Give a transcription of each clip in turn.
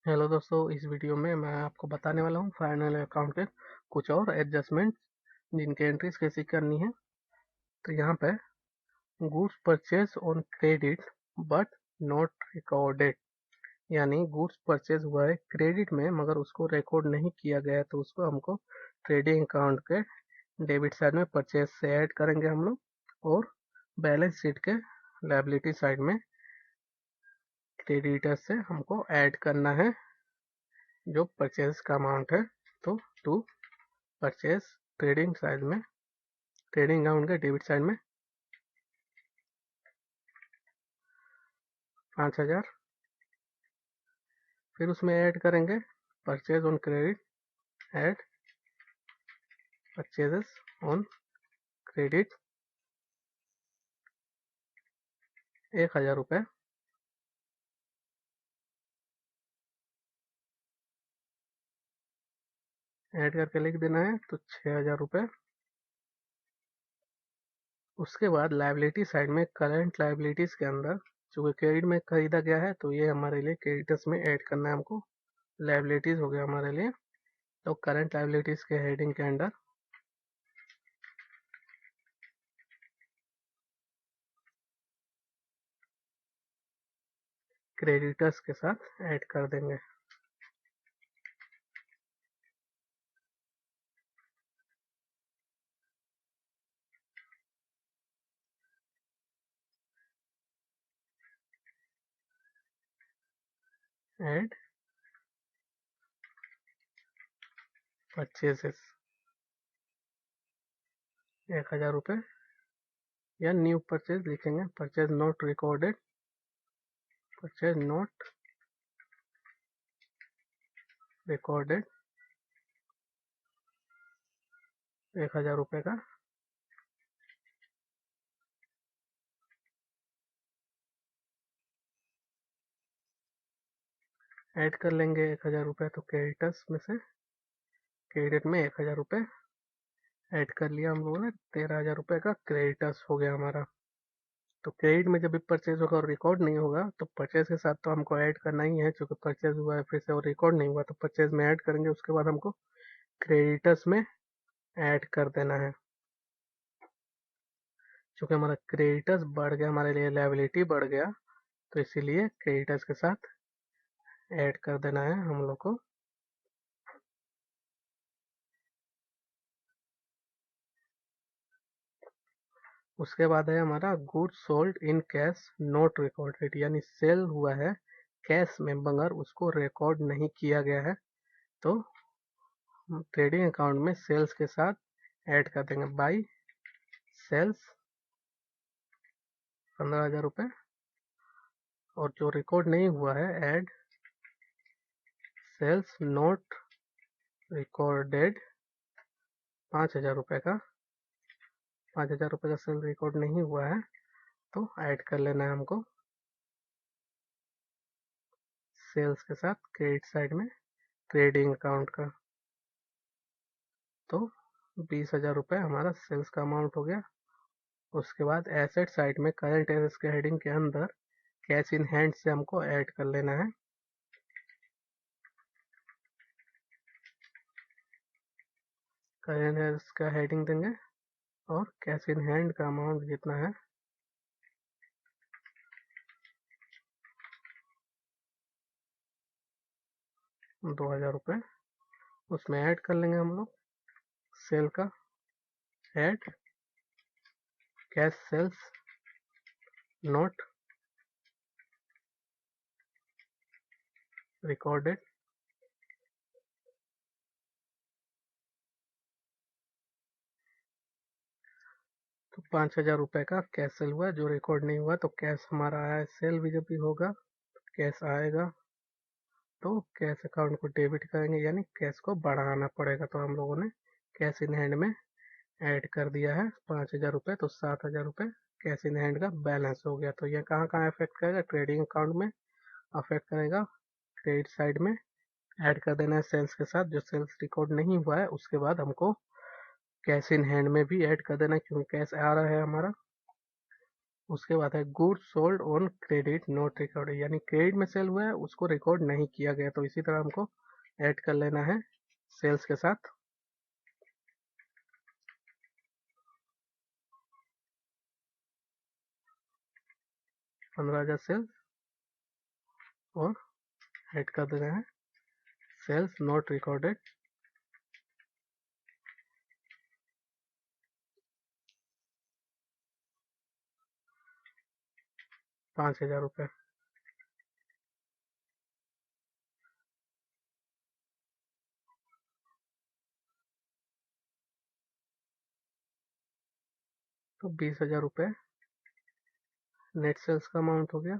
Hello दोस्तों, इस video में मैं आपको बताने वाला हूँ फाइनल अकाउंट के कुछ और एडजस्टमेंट जिनकी एंट्रीज कैसी करनी है। तो यहाँ पे goods purchase on credit but not recorded, यानी गुड्स परचेज हुआ है क्रेडिट में मगर उसको रिकॉर्ड नहीं किया गया है, तो उसको हमको ट्रेडिंग अकाउंट के डेबिट साइड में परचेज से ऐड करेंगे हम लोग, और बैलेंस शीट के लायबिलिटी साइड में क्रेडिटर से हमको ऐड करना है जो परचेज का अमाउंट है। तो टू परचेज ट्रेडिंग साइड में, ट्रेडिंग अकाउंट के डेबिट साइड में 5,000, फिर उसमें ऐड करेंगे purchase on credit, add purchases on credit 1,000 रुपये, ऐड करके लिख देना है तो 6,000 रुपये। उसके बाद लाइबिलिटी साइड में करंट लाइबिलिटीज के अंदर चूंकि क्रेडिट में खरीदा गया है तो ये हमारे लिए क्रेडिटर्स में ऐड करना है हमको, लाइबिलिटीज हो गया हमारे लिए। तो करंट लाइबिलिटीज के हेडिंग के अंडर क्रेडिटर्स के साथ ऐड कर देंगे। ऐड परचेजेस 1,000 रुपये, या न्यू परचेज लिखेंगे, purchase not recorded, purchase not recorded 1,000 रुपये का ऐड कर लेंगे 1,000 रुपये। तो क्रेडिटर्स में से क्रेडिट में 1,000 रुपये ऐड कर लिया हम लोगों ने, 13,000 रुपये का क्रेडिटर्स हो गया हमारा। तो क्रेडिट में जब भी परचेज होगा और रिकॉर्ड नहीं होगा तो परचेज के साथ तो हमको ऐड करना ही है, चूंकि परचेज हुआ है फिर से और रिकॉर्ड नहीं हुआ तो परचेज में ऐड करेंगे, उसके बाद हमको क्रेडिटर्स में ऐड कर देना है। चूंकि हमारा क्रेडिटर्स बढ़ गया, हमारे लिए लायबिलिटी बढ़ गया, तो इसीलिए क्रेडिटर्स के साथ ऐड कर देना है हम लोग को। उसके बाद है हमारा goods sold in cash not recorded, यानी सेल हुआ है कैश में मगर उसको रिकॉर्ड नहीं किया गया है, तो ट्रेडिंग अकाउंट में सेल्स के साथ ऐड कर देंगे। बाई सेल्स 15,000 रुपये, और जो रिकॉर्ड नहीं हुआ है ऐड सेल्स नॉट रिकॉर्डेड 5,000 रुपये का, 5,000 रुपये का सेल रिकॉर्ड नहीं हुआ है तो ऐड कर लेना है हमको सेल्स के साथ क्रेडिट साइड में ट्रेडिंग अकाउंट का। तो 20,000 रुपये हमारा सेल्स का अमाउंट हो गया। उसके बाद एसेट साइड में करंट एसेट्स के हेडिंग के अंदर कैश इन हैंड से हमको ऐड कर लेना है। करंट एसेट्स का हेडिंग देंगे और कैश इन हैंड का अमाउंट जितना है 2,000 रुपये उसमें ऐड कर लेंगे हम लोग। सेल का add cash sales not recorded, तो 5,000 रुपये का कैश सेल हुआ जो रिकॉर्ड नहीं हुआ, तो कैश हमारा आया। सेल भी जब भी होगा कैश आएगा तो कैश अकाउंट को डेबिट करेंगे, यानी कैश को बढ़ाना पड़ेगा। तो हम लोगों ने कैश इन हैंड में ऐड कर दिया है 5,000 रुपये, तो 7,000 रुपये कैश इन हैंड का बैलेंस हो गया। तो यह कहाँ कहाँ अफेक्ट करेगा, ट्रेडिंग अकाउंट में अफेक्ट करेगा, क्रेडिट साइड में ऐड कर देना है सेल्स के साथ, जो सेल्स रिकॉर्ड नहीं हुआ है उसके बाद हमको कैश इन हैंड में भी ऐड कर देना है क्योंकि कैश आ रहा है हमारा। उसके बाद है goods sold on credit not record, यानी क्रेडिट में सेल हुआ है उसको रिकॉर्ड नहीं किया गया, तो इसी तरह हमको ऐड कर लेना है सेल्स के साथ। 15,000 सेल्स और ऐड कर देना है सेल्स नॉट रिकॉर्डेड 5,000 रुपये। तो 20,000 रुपये नेट सेल्स का अमाउंट हो गया।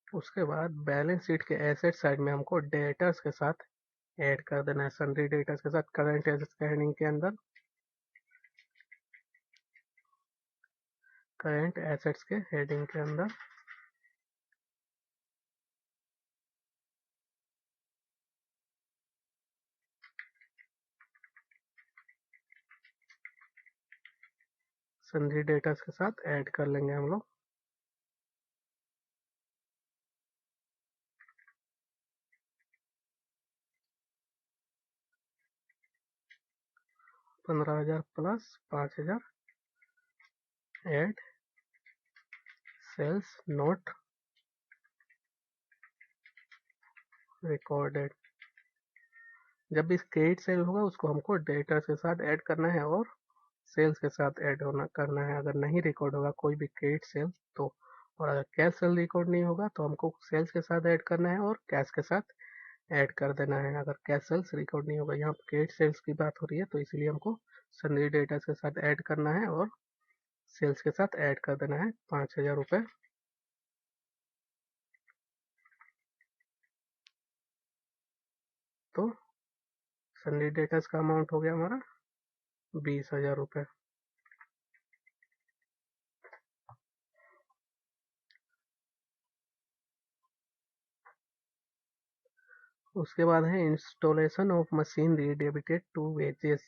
उसके बाद बैलेंस शीट के एसेट साइड में हमको डेटर्स के साथ ऐड कर देना है, सन्ड्री डेटर्स के साथ करंट एसेट्स के हेडिंग के अंदर, करंट एसेट्स के हेडिंग के अंदर सन्ड्री डेटर्स के साथ ऐड कर लेंगे हम लोग। $15,000 plus 5,000 add sales not recorded. जब भी क्रेडिट सेल होगा उसको हमको डेटर्स के साथ ऐड करना है और सेल्स के साथ ऐड होना करना है। अगर नहीं रिकॉर्ड होगा कोई भी क्रेडिट सेल तो, और अगर कैश सेल रिकॉर्ड नहीं होगा तो हमको सेल्स के साथ ऐड करना है और कैश के साथ ऐड कर देना है। अगर कैश सेल्स रिकॉर्ड नहीं होगा, यहाँ पर क्रेडिट सेल्स की बात हो रही है तो इसलिए हमको सन्ड्री डेटर्स के साथ ऐड करना है और सेल्स के साथ ऐड कर देना है 5,000 रुपये। तो सन्ड्री डेटर्स का अमाउंट हो गया हमारा 20,000 रुपये। उसके बाद है installation of machinery debited to wages.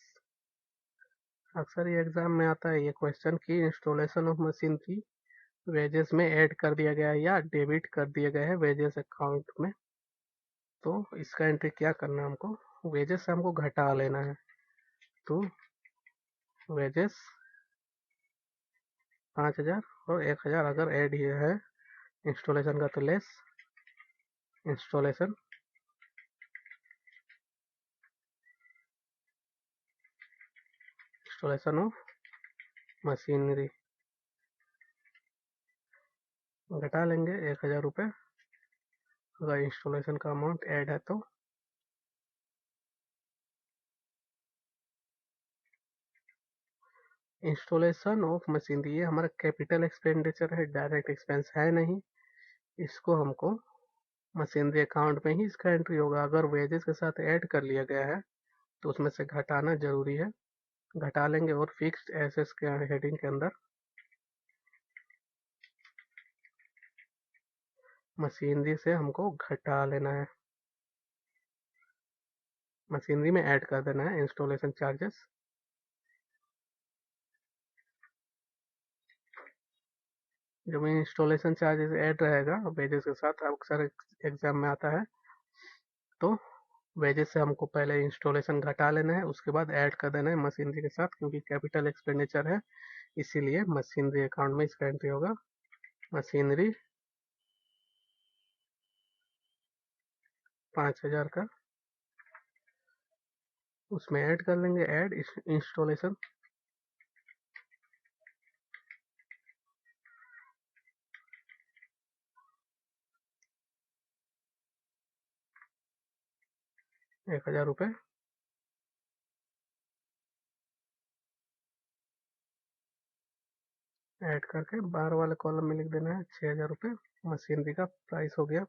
अक्सर ये एग्जाम में आता है ये क्वेश्चन कि इंस्टॉलेशन ऑफ मशीनरी वेजेस में ऐड कर दिया गया है या डेबिट कर दिया गया है वेजेस अकाउंट में। तो इसका एंट्री क्या करना है हमको, वेजेस से हमको घटा लेना है। तो वेजेस 5,000 और 1,000 अगर ऐड ही है इंस्टॉलेशन का तो less installation installation of machinery घटा लेंगे 1,000 रुपये अगर इंस्टॉलेशन का अमाउंट ऐड है तो। इंस्टॉलेशन ऑफ मशीनरी ये हमारा कैपिटल एक्सपेंडिचर है, डायरेक्ट एक्सपेंस है नहीं, इसको हमको मशीनरी अकाउंट में ही इसका एंट्री होगा। अगर वेजेस के साथ ऐड कर लिया गया है तो उसमें से घटाना जरूरी है, घटा लेंगे और फिक्स्ड एसेट्स के हेडिंग के अंदर मशीनरी से हमको घटा लेना है, मशीनरी में ऐड कर देना है इंस्टॉलेशन चार्जेस। जब इंस्टॉलेशन चार्जेस ऐड रहेगा वेजेस के साथ, अक्सर एग्जाम में आता है, तो वेजेस से हमको पहले इंस्टॉलेशन घटा लेना है, उसके बाद ऐड कर देना है मशीनरी के साथ, क्योंकि कैपिटल एक्सपेंडिचर है इसीलिए मशीनरी अकाउंट में इसका एंट्री होगा। मशीनरी 5,000 का उसमें ऐड कर लेंगे, ऐड इंस्टॉलेशन 1,000 रुपये ऐड करके बाहर वाले कॉलम में लिख देना है 6,000 रुपये मशीनरी का प्राइस हो गया।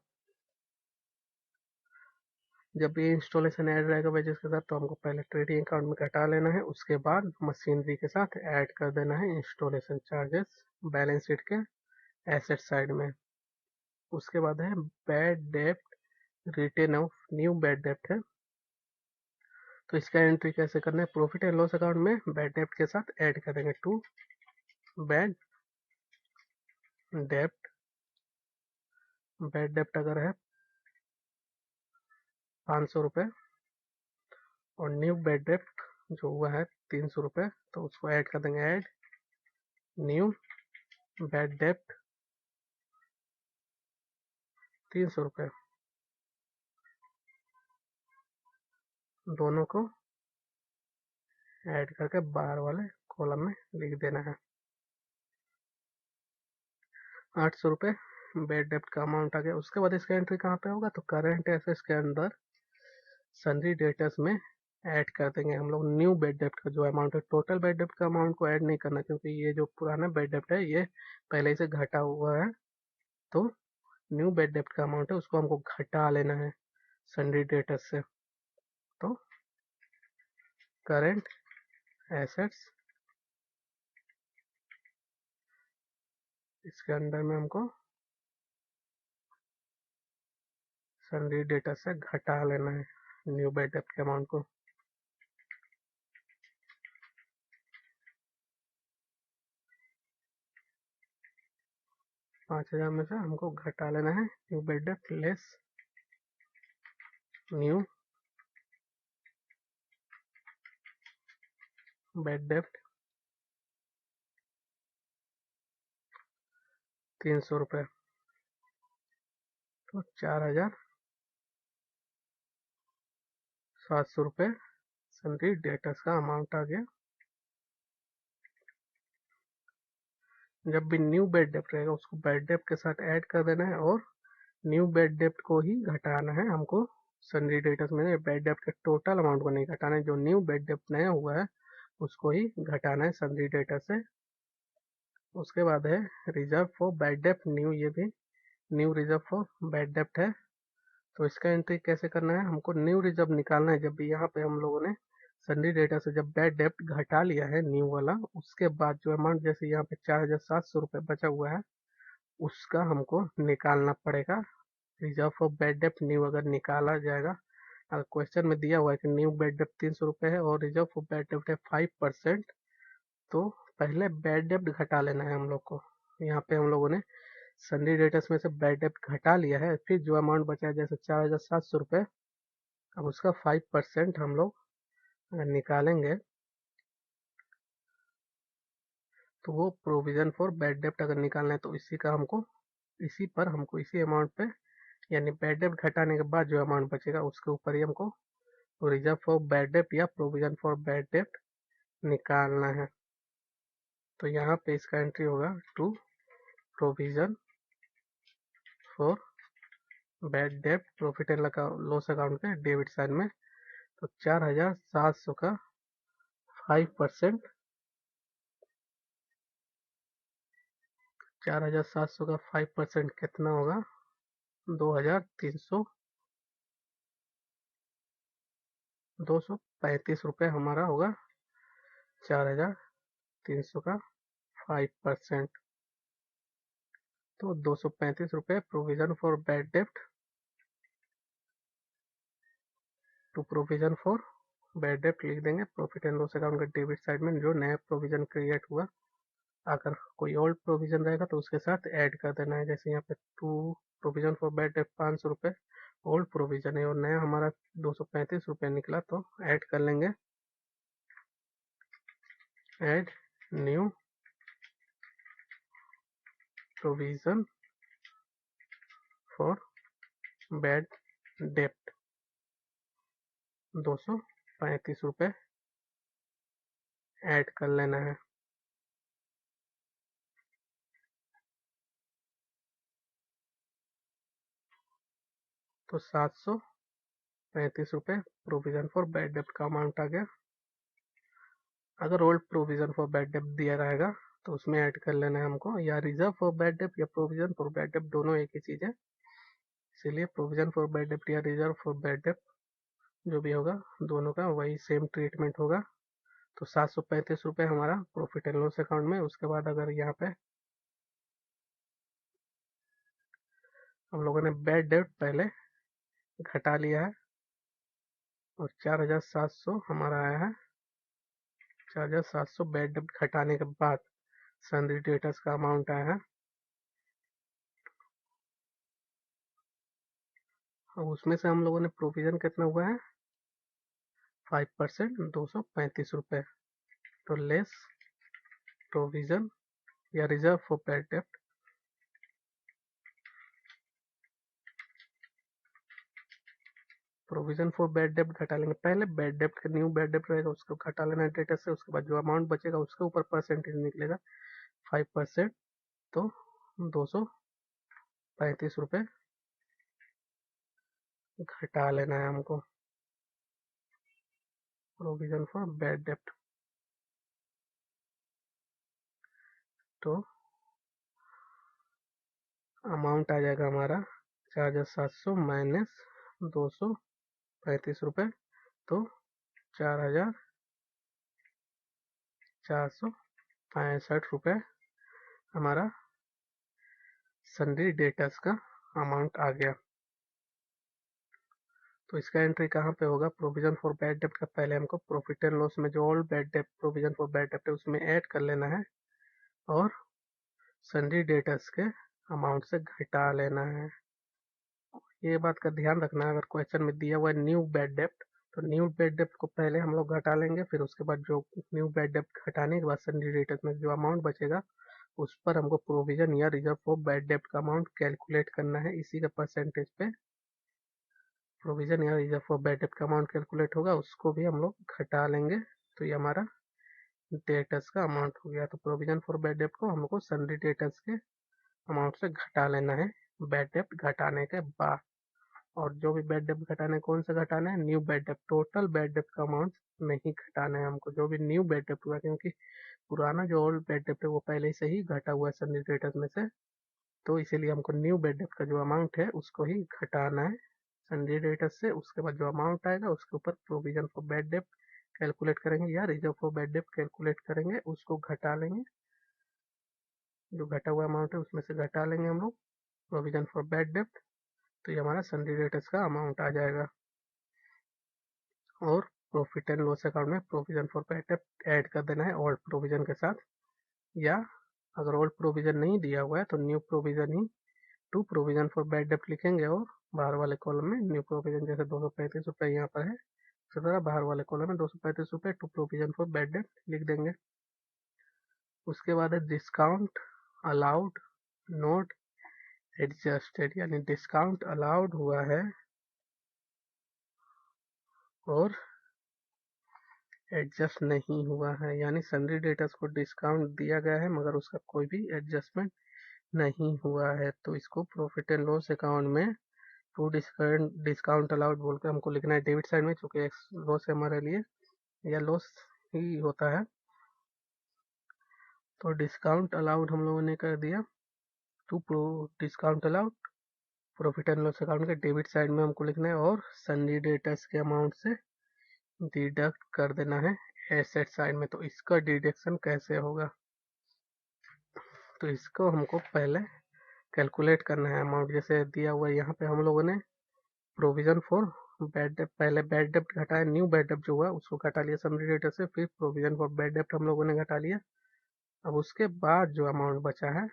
जब ये इंस्टॉलेशन ऐड रहेगा वेजेस के साथ तो हमको पहले ट्रेडिंग अकाउंट में घटा लेना है, उसके बाद मशीनरी के साथ ऐड कर देना है इंस्टॉलेशन चार्जेस बैलेंस शीट के एसेट साइड में। उसके बाद है bad dept retain of new bad डेप्ट है, तो इसका एंट्री कैसे करना है, प्रॉफिट एंड लॉस अकाउंट में बैड डेप्ट के साथ ऐड करेंगे टू बैड डेप्ट, बैड डेप्ट अगर है 500 रुपये और न्यू बैड डेप्ट जो हुआ है 300 रुपये, तो उसको ऐड कर देंगे। ऐड न्यू बैड डेप्ट 300 रुपये, दोनों को ऐड करके बाहर वाले कॉलम में लिख देना है। 800 रुपये बैड डेप्ट का अमाउंट आ गया। उसके बाद इसका एंट्री कहाँ पे होगा, तो करंट एसेट्स के अंदर सन्ड्री डेटर्स में ऐड कर देंगे हम लोग न्यू बैड डेप्ट का जो अमाउंट है। टोटल बैड डेप्ट का अमाउंट को ऐड नहीं करना, क्योंकि ये जो पुराना बैड डेप्ट है ये पहले से घटा हुआ है। तो न्यू बैड डेप्ट का अमाउंट है उसको हमको घटा लेना है सन्ड्री डेटर्स से। तो करंट एसेट्स इसके अंदर में हमको सन्ड्री डेटर्स से घटा लेना है न्यू बैड डेप्ट के अमाउंट को। 5000 में से हमको घटा लेना है न्यू बैड डेप्ट लेस न्यू बैड डेप्ट 300 रुपये, तो 4700 रुपये सन्ड्री डेटर्स का अमाउंट आ गया। जब भी न्यू बैड डेप्ट रहेगा उसको बैड डेप्ट के साथ ऐड कर देना है और न्यू बैड डेप्ट को ही घटाना है हमको सन्ड्री डेटर्स में। बैड डेप्ट के टोटल अमाउंट को नहीं घटाना है, जो न्यू बैड डेप्ट नया हुआ है उसको ही घटाना है सन्ड्री डेटर्स से। उसके बाद है रिजर्व फॉर बैड डेप्ट न्यू, ये भी न्यू रिजर्व फॉर बैड डेप्ट है। तो इसका एंट्री कैसे करना है, हमको न्यू रिजर्व निकालना है। जब भी यहाँ पे हम लोगों ने सन्ड्री डेटर से जब बैड डेप्ट घटा लिया है न्यू वाला, उसके बाद जो अमाउंट जैसे यहाँ पे 4700 रुपये बचा हुआ है उसका हमको निकालना पड़ेगा। रिजर्व फॉर बैड डेप्ट न्यू अगर निकाला जाएगा, अगर क्वेश्चन में दिया हुआ है कि न्यू बैड डेप्ट 300 रुपये है और रिजर्व फॉर बैड डेप्ट है 5%, तो पहले बैड डेप्ट घटा लेना है हम लोग को। यहाँ पे हम लोगों ने सन्ड्री डेटर्स में से बैड डेप्ट घटा लिया है, फिर जो अमाउंट बचा है जैसे 4700 रुपये, अब उसका 5% हम लोग अगर निकालेंगे तो वो प्रोविजन फॉर बैड डेप्ट अगर निकालना है तो इसी का हमको इसी अमाउंट पे, यानी बैड डेप्ट घटाने के बाद जो अमाउंट बचेगा उसके ऊपर ही हमको रिजर्व फॉर बैड डेप्ट या प्रोविजन फॉर बैड डेप्ट निकालना है। तो यहाँ पे इसका एंट्री होगा टू प्रोविजन फॉर बैड डेप्ट प्रॉफिट एंड लॉस अकाउंट के डेबिट साइड में। तो 4700 का 5%, 4700 का 5% कितना होगा, 235 रुपये हमारा होगा 4300 का 5%। तो 235 रुपये provision for bad dept to provision for bad डेप्ट लिख देंगे प्रॉफिट एंड लॉस अकाउंट के डेबिट साइड में। जो नया प्रोविजन क्रिएट हुआ, अगर कोई ओल्ड प्रोविजन रहेगा तो उसके साथ ऐड कर देना है। जैसे यहाँ पे टू प्रोविजन फॉर बैड डेप्ट 500 रुपये ओल्ड प्रोविजन है और नया हमारा 235 रुपये निकला, तो ऐड कर लेंगे। Add new provision for bad डेप्ट 235 रुपये ऐड कर लेना है। तो 735 रुपये प्रोविजन फॉर बैड डेप्ट का अमाउंट आ गया। अगर ओल्ड प्रोविजन फॉर बैड डेप्ट दिया रहेगा तो उसमें ऐड कर लेना है हमको, या रिजर्व फॉर बैड डेप्ट या प्रोविजन फॉर बैड डेप्ट दोनों एक ही चीज़ है, इसीलिए प्रोविजन फॉर बैड डेप्ट या रिजर्व फॉर बैड डेप्ट जो भी होगा दोनों का वही सेम ट्रीटमेंट होगा। तो 735 रुपये हमारा प्रॉफिट एंड लॉस अकाउंट में। उसके बाद अगर यहाँ पे हम लोगों ने बैड डेप्ट पहले घटा लिया है और 4700 हमारा आया है, 4700 बैड डेप्ट घटाने के बाद सन्ड्री डेटर्स का अमाउंट आया है अब उसमें से हम लोगों ने प्रोविजन कितना हुआ है 5%, 235 रुपये। तो लेस प्रोविजन या रिजर्व फॉर बैड डेप्ट, प्रोविजन फॉर बैड डेप्ट घटा लेंगे। पहले बैड डेप्ट का न्यू बैड डेप्ट रहेगा उसको घटा लेना है डेटा से, उसके बाद जो अमाउंट बचेगा उसके ऊपर परसेंटेज निकलेगा 5%, तो 235 रुपये घटा लेना है हमको प्रोविजन फॉर बैड डेप्ट। तो अमाउंट आ जाएगा हमारा 4700 माइनस 235 रुपये, तो 4465 रुपये हमारा सन्ड्री डेटर्स का अमाउंट आ गया। तो इसका एंट्री कहाँ पे होगा, प्रोविजन फॉर बैड डेप्ट का पहले हमको प्रॉफिट एंड लॉस में जो ओल्ड बैड डेप्ट प्रोविजन फॉर बैड डेप्ट है उसमें ऐड कर लेना है और सन्ड्री डेटर्स के अमाउंट से घटा लेना है। ये बात का ध्यान रखना है, अगर क्वेश्चन में दिया हुआ है न्यू बैड डेप्ट तो न्यू बैड डेप्ट को पहले हम लोग घटा लेंगे, फिर उसके बाद जो न्यू बैड डेप्ट घटाने के बाद सन्ड्री डेटर्स में जो अमाउंट बचेगा उस पर हमको प्रोविजन या रिजर्व फॉर बैड डेप्ट का अमाउंट कैलकुलेट करना है। इसी का परसेंटेज पे प्रोविजन या रिजर्व फॉर बैड डेप्ट का अमाउंट कैलकुलेट होगा, उसको भी हम लोग घटा लेंगे। तो ये हमारा डेटर्स का अमाउंट हो गया। तो प्रोविजन फॉर बैड डेप्ट को हमको सन्ड्री डेटर्स के अमाउंट से घटा लेना है बैड डेप्ट घटाने के बाद। और जो भी बैड डेप्ट घटाना है कौन सा घटाना है, न्यू बैड डेप्ट। टोटल बैड डेप्ट का अमाउंट नहीं घटाना है हमको, जो भी न्यू बैड डेप्ट हुआ, क्योंकि पुराना जो ओल्ड बैड डेप्ट है वो पहले से ही घटा हुआ है सन्ड्री डेटर्स में से, तो इसीलिए हमको न्यू बैड डेप्ट का जो अमाउंट है उसको ही घटाना है सन्ड्री डेटर्स से। उसके बाद जो अमाउंट आएगा उसके ऊपर प्रोविजन फॉर बैड डेप्ट कैलकुलेट करेंगे या रिजर्व फॉर बैड डेप्ट कैलकुलेट करेंगे, उसको घटा लेंगे। जो घटा हुआ अमाउंट है उसमें से घटा लेंगे हम लोग प्रोविजन फॉर बैड डेप्ट, तो ये हमारा सन्ड्री डेटर्स का अमाउंट आ जाएगा। और प्रॉफिट एंड लॉस अकाउंट में provision for bad dept add कर देना है ओल्ड प्रोविजन के साथ, या अगर ओल्ड प्रोविजन नहीं दिया हुआ है तो न्यू प्रोविजन ही टू प्रोविजन फॉर बैड डेप्ट लिखेंगे और बाहर वाले कॉलम में न्यू प्रोविजन, जैसे 235 रुपये यहाँ पर है उसी तरह बाहर वाले कॉलम में 235 रुपये टू प्रोविजन फॉर बैड डेप्ट लिख देंगे। उसके बाद है डिस्काउंट अलाउड नोट एडजस्टेड, यानी डिस्काउंट अलाउड हुआ है और एडजस्ट नहीं हुआ है, यानी सन्ड्री डेटर्स को डिस्काउंट दिया गया है मगर उसका कोई भी एडजस्टमेंट नहीं हुआ है। तो इसको प्रॉफिट एंड लॉस अकाउंट में टू डिस्काउंट अलाउड बोल के हमको लिखना है डेबिट साइड में, चूंकि लॉस है हमारे लिए या लॉस ही होता है। तो डिस्काउंट अलाउड हम लोगों ने कर दिया to discount allowed profit and loss account के डेबिट साइड में हमको लिखना है और सन्ड्री डेटर्स के अमाउंट से डिडक्ट कर देना है एसेट साइड में। तो इसका डिडक्शन कैसे होगा, तो इसको हमको पहले कैलकुलेट करना है अमाउंट, जैसे दिया हुआ है यहाँ पे हम लोगों ने प्रोविजन फॉर बैड डेप्ट, पहले बैड डेप्ट घटाया, न्यू बैड डेप्ट जो हुआ उसको घटा लिया सन्ड्री डेटर्स से, फिर प्रोविजन फॉर बैड डेप्ट हम लोगों ने घटा लिया। अब उसके बाद जो अमाउंट बचा है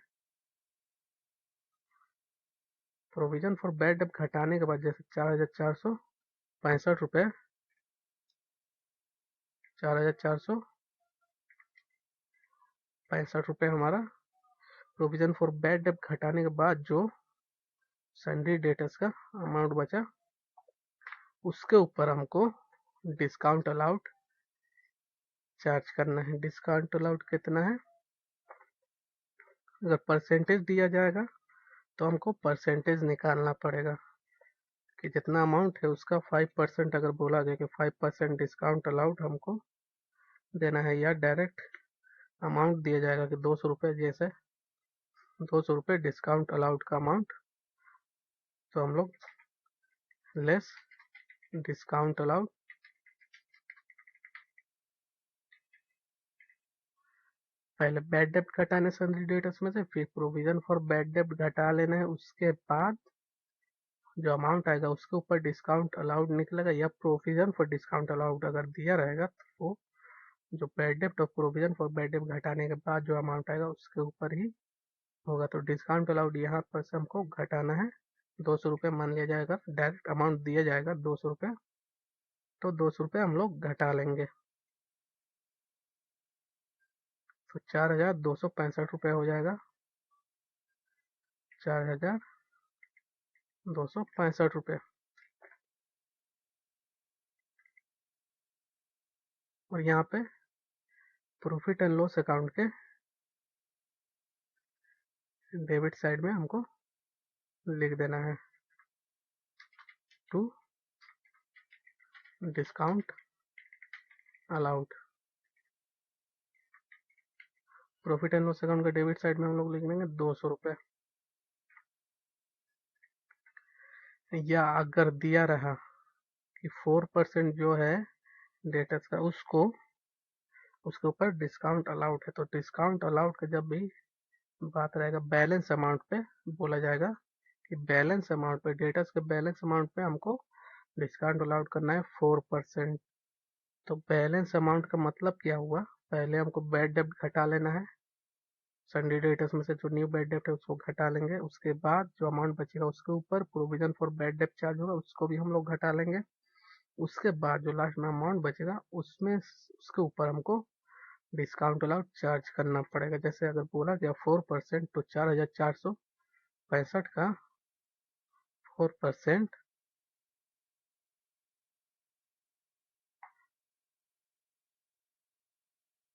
प्रोविजन फॉर बैड डेप्ट घटाने के बाद, जैसे 4465 रुपये, 4465 रुपये हमारा प्रोविजन फॉर बैड डेप्ट घटाने के बाद जो सन्ड्री डेटर्स का अमाउंट बचा उसके ऊपर हमको डिस्काउंट अलाउड चार्ज करना है। डिस्काउंट अलाउड कितना है, अगर परसेंटेज दिया जाएगा तो हमको परसेंटेज निकालना पड़ेगा कि जितना अमाउंट है उसका 5%, अगर बोला गया कि 5% डिस्काउंट अलाउड हमको देना है, या डायरेक्ट अमाउंट दिया जाएगा कि 200 रुपये, जैसे 200 रुपये डिस्काउंट अलाउड का अमाउंट, तो हम लोग लेस डिस्काउंट अलाउड पहले बैड डेप्ट घटाने सन्ड्री डेटर्स में से, फिर प्रोविजन फॉर बैड डेप्ट घटा लेना है, उसके बाद जो अमाउंट आएगा उसके ऊपर डिस्काउंट अलाउड निकलेगा, या प्रोविजन फॉर डिस्काउंट अलाउड अगर दिया रहेगा तो वो जो बैड डेप्ट और प्रोविजन फॉर बैड डेप्ट घटाने के बाद जो अमाउंट आएगा उसके ऊपर ही होगा। तो डिस्काउंट अलाउड यहाँ पर से हमको घटाना है 200 रुपये मान लिया जाएगा, डायरेक्ट अमाउंट दिया जाएगा 200 रुपये, तो 200 रुपये हम लोग घटा लेंगे, तो 4265 हो जाएगा, 4265 रुपये। और यहाँ पे प्रॉफिट एंड लॉस अकाउंट के डेबिट साइड में हमको लिख देना है to discount allowed. Profit and loss account के डेबिट साइड में हम लोग लिख देंगे 200 रुपये। या अगर दिया रहा कि 4% जो है डेटर्स का उसके ऊपर डिस्काउंट अलाउड है, तो डिस्काउंट अलाउड का जब भी बात रहेगा बैलेंस अमाउंट पे बोला जाएगा कि बैलेंस अमाउंट पे, डेटर्स के बैलेंस अमाउंट पे हमको डिस्काउंट अलाउड करना है 4%। तो बैलेंस अमाउंट का मतलब क्या हुआ, पहले हमको बैड डेब्ट घटा लेना है, सन्डी डेटर्स में से जो न्यू बैड डेब्ट है उसको घटा लेंगे, उसके बाद जो अमाउंट बचेगा उसके ऊपर प्रोविजन फॉर बैड डेब्ट चार्ज होगा उसको भी हम लोग घटा लेंगे, उसके बाद जो लास्ट में अमाउंट बचेगा उसमें उसके ऊपर हमको डिस्काउंट अलाउड चार्ज करना पड़ेगा। जैसे अगर बोला गया 4%, तो 4465 का 4%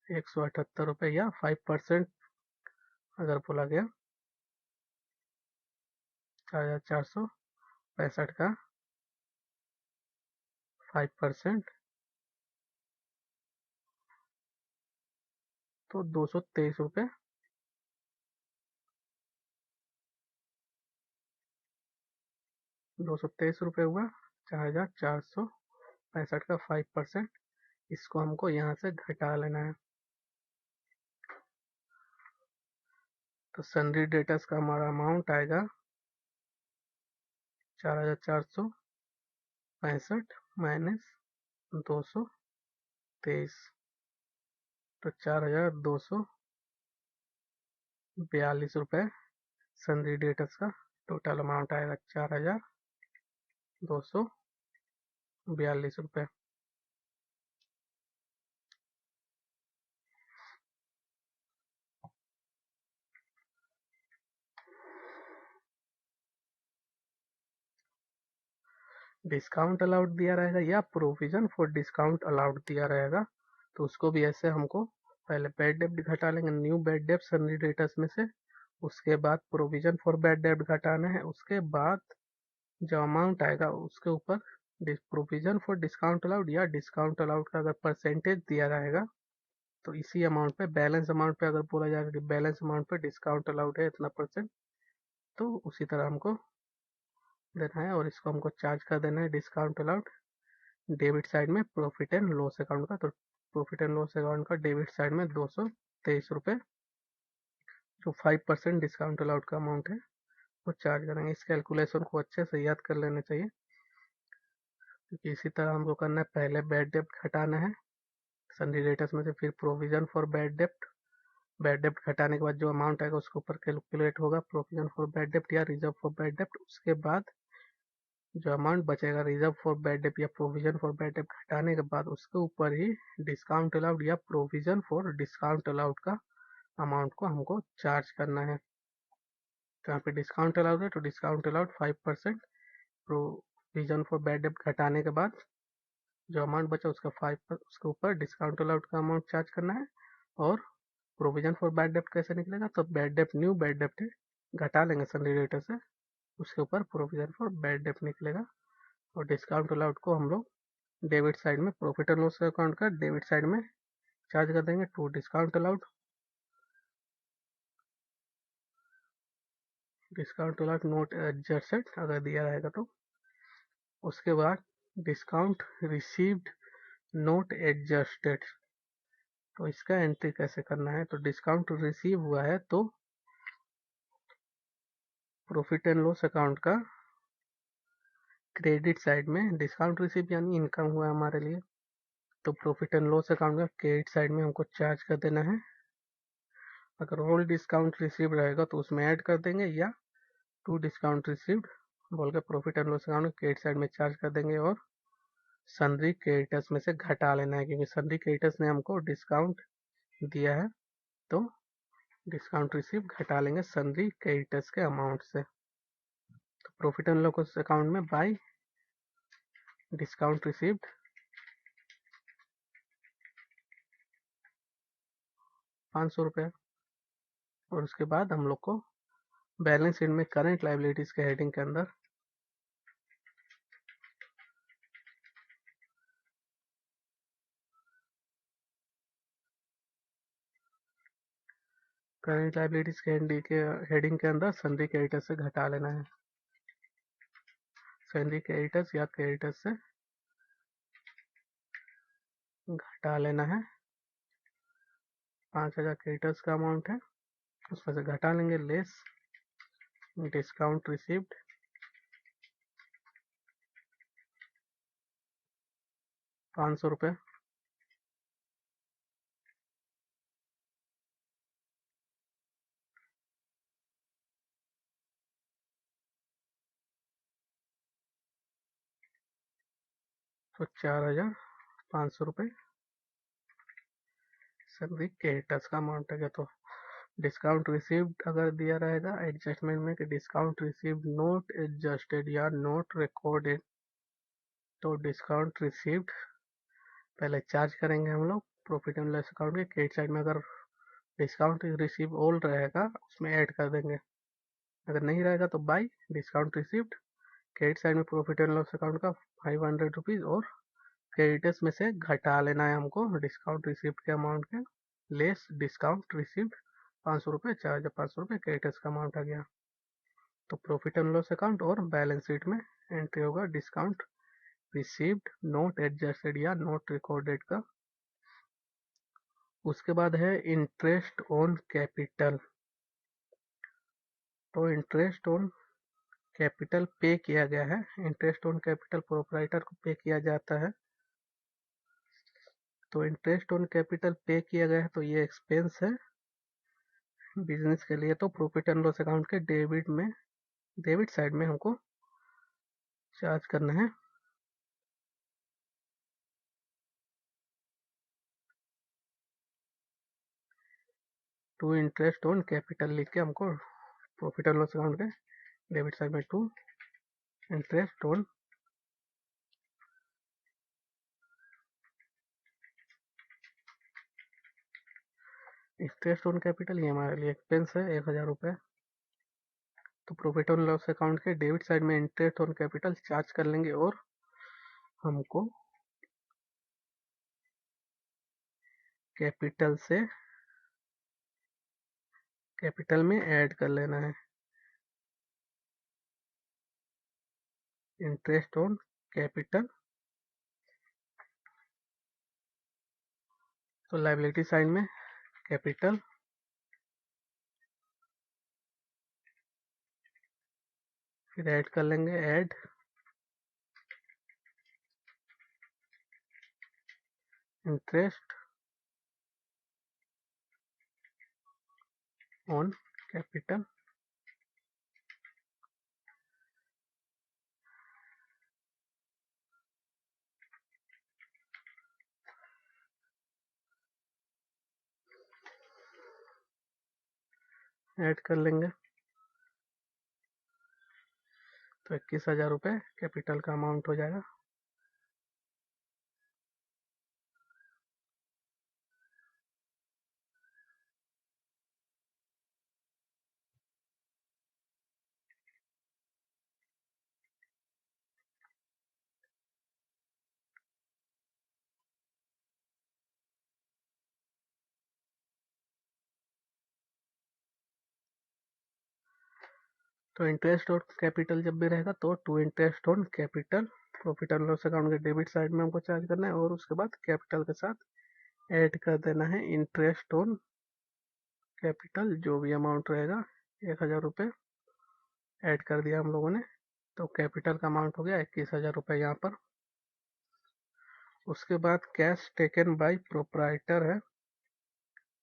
178 रुपये, या 5% अगर बोला गया 4465 का 5%, तो 223 रुपये। 223 रुपये हुआ, 4465 का 5%, इसको हमको यहाँ से घटा लेना है। तो सन्डी डेटर्स का हमारा अमाउंट आएगा 4465 माइनस 223, तो 4242 रुपये सन्डी डेटर्स का टोटल अमाउंट आएगा, 4242 रुपये। डिस्काउंट अलाउड दिया रहेगा या प्रोविजन फॉर डिस्काउंट अलाउड दिया रहेगा, तो उसको भी ऐसे हमको पहले बैड डेब्ट घटा लेंगे, न्यू बैड डेब्ट सन्डी डेटर्स में से, उसके बाद प्रोविजन फॉर बैड डेब्ट घटाना है, उसके बाद जो अमाउंट आएगा उसके ऊपर प्रोविजन फॉर डिस्काउंट अलाउड या डिस्काउंट अलाउड का अगर परसेंटेज दिया रहेगा तो इसी अमाउंट पे, बैलेंस अमाउंट पे अगर बोला जाएगा कि बैलेंस अमाउंट पे डिस्काउंट अलाउड है इतना परसेंट, तो उसी तरह हमको देना है और इसको हमको चार्ज कर देना है डिस्काउंट अलाउड डेबिट साइड में प्रॉफिट एंड लॉस अकाउंट का। तो प्रॉफिट एंड लॉस अकाउंट का डेबिट साइड में 223 रुपये, जो 5% डिस्काउंट अलाउड का अमाउंट है वो चार्ज करेंगे। इस कैलकुलेशन को अच्छे से याद कर लेना चाहिए, क्योंकि इसी तरह हमको करना है, पहले बैड डेब्ट घटाना है सन्डी डेटर्स में से, फिर प्रोविजन फॉर बैड डेब्ट, बैड डेब्ट घटाने के बाद जो अमाउंट आएगा उसके ऊपर कैलकुलेट होगा प्रोविजन फॉर बैड डेब्ट या रिजर्व फॉर बैड डेब्ट, उसके बाद जो अमाउंट बचेगा रिजर्व फॉर बैड डेब्ट या प्रोविजन फॉर बैड डेब्ट घटाने के बाद उसके ऊपर ही डिस्काउंट अलाउड या प्रोविजन फॉर डिस्काउंट अलाउड का अमाउंट को हमको चार्ज करना है। तो यहाँ पे डिस्काउंट अलाउड है तो discount allowed 5%, provision for bad डेब्ट घटाने के बाद जो अमाउंट बचा उसका 5 उसके ऊपर डिस्काउंट अलाउड का अमाउंट चार्ज करना है। और प्रोविजन फॉर बैड डेब्ट कैसे निकलेगा, तो बैड डेब्ट न्यू बैड डेब्ट है, घटा लेंगे सन्डी डेटर से, उसके ऊपर प्रोविजन फॉर बैड डेब्ट निकलेगा। और डिस्काउंट अलाउड को हम लोग डेबिट साइड में, प्रॉफिट एंड लॉस अकाउंट का डेबिट साइड में चार्ज कर देंगे to discount allowed, discount allowed not adjusted अगर दिया रहेगा तो। उसके बाद डिस्काउंट रिसीव्ड नोट एडजस्टेड, तो इसका एंट्री कैसे करना है, तो डिस्काउंट रिसीव हुआ है तो प्रॉफिट एंड लॉस अकाउंट का क्रेडिट साइड में, डिस्काउंट रिसीव यानी इनकम हुआ हमारे लिए, तो प्रॉफिट एंड लॉस अकाउंट का क्रेडिट साइड में हमको चार्ज कर देना है। अगर ऑल डिस्काउंट रिसीव रहेगा तो उसमें ऐड कर देंगे, या टू डिस्काउंट रिसीव्ड बोल के profit and loss account credit side में चार्ज कर देंगे और सन्ड्री क्रेडिटर्स में से घटा लेना है, क्योंकि सन्ड्री क्रेडिटर्स ने हमको डिस्काउंट दिया है, तो डिस्काउंट रिसीव घटा लेंगे सन्ड्री क्रेडिटर्स के अमाउंट से। तो प्रॉफिट एंड लॉस अकाउंट में बाय डिस्काउंट रिसीव्ड 500 रुपये, और उसके बाद हम लोग को बैलेंस शीट में करंट लायबिलिटीज के हेडिंग के अंदर करंट लायबिलिटीज के हेडिंग के अंदर सन्ड्री क्रेडिटर्स से घटा लेना है, सन्ड्री क्रेडिटर्स या क्रेडिटर्स से घटा लेना है। 5000 क्रेडिटर्स का अमाउंट है, उसमें से घटा लेंगे लेस डिस्काउंट रिसीव्ड 500 रुपये, तो 4500 रुपये सन्ड्री क्रेडिटर्स का अमाउंट है। तो डिस्काउंट रिसीव्ड अगर दिया रहेगा एडजस्टमेंट में कि डिस्काउंट रिसीव्ड नोट एडजस्टेड या नोट रिकॉर्डेड, तो डिस्काउंट रिसीव्ड पहले चार्ज करेंगे हम लोग प्रॉफिट एंड लॉस अकाउंट के क्रेडिट साइड में। अगर डिस्काउंट रिसीव ऑल रहेगा उसमें ऐड कर देंगे, अगर नहीं रहेगा तो by discount received credit side में प्रॉफिट एंड लॉस अकाउंट का 500 रुपीज़ और क्रेडिटर्स में से घटा लेना है हमको डिस्काउंट रिसीव्ड के अमाउंट के लेस डिस्काउंट रिसीव्ड 500 रुपये, 4500 रुपये क्रेडिटर्स का अमाउंट आ गया। तो प्रॉफिट एंड लॉस अकाउंट और बैलेंस शीट में एंट्री होगा डिस्काउंट रिसीव्ड नोट एडजस्टेड या नोट रिकॉर्डेड का। उसके बाद है इंटरेस्ट ऑन कैपिटल। तो इंटरेस्ट ऑन कैपिटल पे किया गया है, इंटरेस्ट ऑन कैपिटल प्रोपराइटर को पे किया जाता है। तो इंटरेस्ट ऑन कैपिटल पे किया गया है, तो ये एक्सपेंस है बिजनेस के लिए। तो प्रॉफिट एंड लॉस अकाउंट के डेबिट साइड में हमको चार्ज करना है। टू इंटरेस्ट ऑन कैपिटल लिख के हमको प्रॉफिट एंड लॉस अकाउंट के डेबिट साइड में टू इंटरेस्ट ऑन कैपिटल, ये हमारे लिए एक्सपेंस है 1000 रुपये। तो प्रॉफिट एंड लॉस अकाउंट के डेबिट साइड में इंटरेस्ट ऑन कैपिटल चार्ज कर लेंगे और हमको कैपिटल से कैपिटल में ऐड कर लेना है इंटरेस्ट ऑन कैपिटल। तो लायबिलिटी साइड में कैपिटल, फिर ऐड कर लेंगे add interest on capital. Add कर लेंगे, तो 21,000 रुपये कैपिटल का अमाउंट हो जाएगा। तो इंटरेस्ट ऑन कैपिटल जब भी रहेगा तो to interest on capital profit and loss account के डेबिट साइड में हमको चार्ज करना है, और उसके बाद कैपिटल के साथ ऐड कर देना है इंटरेस्ट ऑन कैपिटल, जो भी अमाउंट रहेगा 1000 रुपये ऐड कर दिया हम लोगों ने। तो कैपिटल का अमाउंट हो गया 21,000 रुपये यहाँ पर। उसके बाद कैश टेकन बाय प्रोपराइटर है,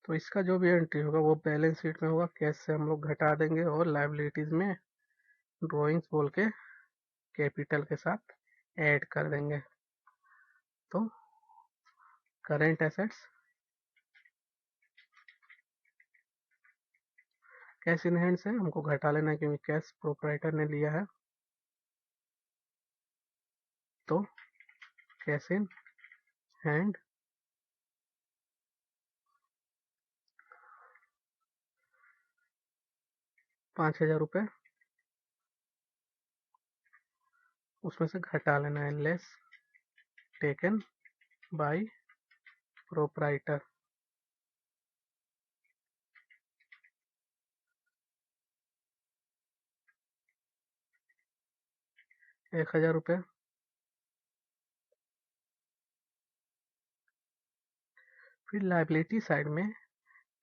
तो इसका जो भी एंट्री होगा वो बैलेंस शीट में होगा, कैश से हम लोग घटा देंगे और लायबिलिटीज में ड्रॉइंग्स बोल के कैपिटल के साथ ऐड कर देंगे। तो current assets cash in hand से हमको घटा लेना है क्योंकि कैश प्रोपराइटर ने लिया है। तो कैश इन हैंड 5,000 रुपये, उसमें से घटा लेना है, लेस टेकन बाय प्रोपराइटर। 1,000 रुपये। फिर लाइबिलिटी साइड में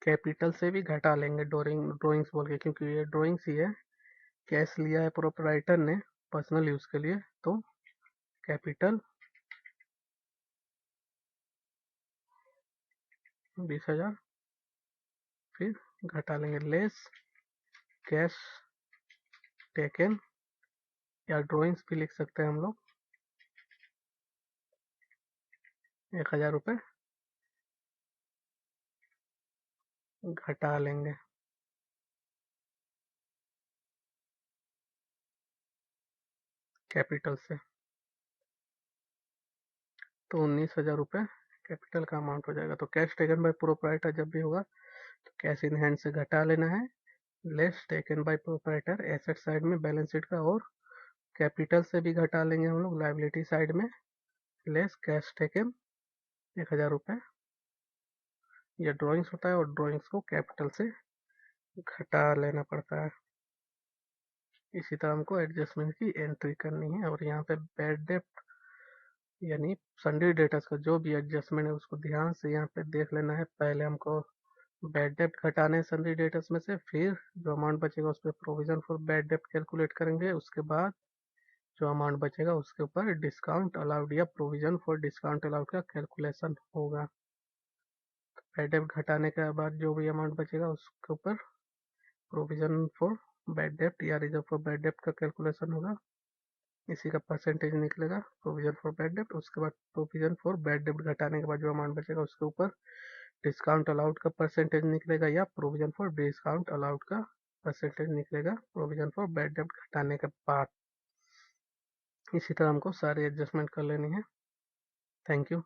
कैपिटल से भी घटा लेंगे ड्राइंग्स बोल के, क्योंकि ये ड्राइंग्स ही है। कैश लिया है प्रोपराइटर ने पर्सनल यूज के लिए, तो कैपिटल 20,000। फिर घटा लेंगे लेस कैश टेकन, या ड्राइंग्स भी लिख सकते हैं हम लोग, 1,000 रुपये घटा लेंगे कैपिटल से। तो 19,000 रुपये कैपिटल का अमाउंट हो जाएगा। तो कैश टेकन बाय प्रोपराइटर जब भी होगा तो कैश इन हैंड से घटा लेना है, less taken by proprietor asset side में बैलेंस शीट का, और कैपिटल से भी घटा लेंगे हम लोग लाइबिलिटी साइड में, लेस कैश टेकन 1,000 रुपये। यह ड्राइंग्स होता है और ड्राइंग्स को कैपिटल से घटा लेना पड़ता है। इसी तरह हमको एडजस्टमेंट की एंट्री करनी है, और यहाँ पे बैड डेप्ट यानी सन्डी डेटर्स का जो भी एडजस्टमेंट है उसको ध्यान से यहाँ पे देख लेना है। पहले हमको बैड डेप्ट घटाने हैं सन्डी डेटर्स में से, फिर जो अमाउंट बचेगा उस पर प्रोविजन फॉर बैड डेप्ट कैलकुलेट करेंगे, उसके बाद जो अमाउंट बचेगा उसके ऊपर डिस्काउंट अलाउड या प्रोविजन फॉर डिस्काउंट अलाउड का कैलकुलेशन होगा। बैड डेप्ट घटाने के बाद जो भी अमाउंट बचेगा उसके ऊपर प्रोविजन फॉर बैड डेप्ट या रिजर्व फॉर बैड डेप्ट का कैलकुलेशन होगा, इसी का परसेंटेज निकलेगा प्रोविजन फॉर बैड डेप्ट। उसके बाद प्रोविजन फॉर बैड डेप्ट घटाने के बाद जो अमाउंट बचेगा उसके ऊपर डिस्काउंट अलाउड का परसेंटेज निकलेगा, या प्रोविजन फॉर डिस्काउंट अलाउड का परसेंटेज निकलेगा प्रोविजन फॉर बैड डेप्ट घटाने के बाद। इसी तरह हमको सारे एडजस्टमेंट कर लेनी है। Thank you.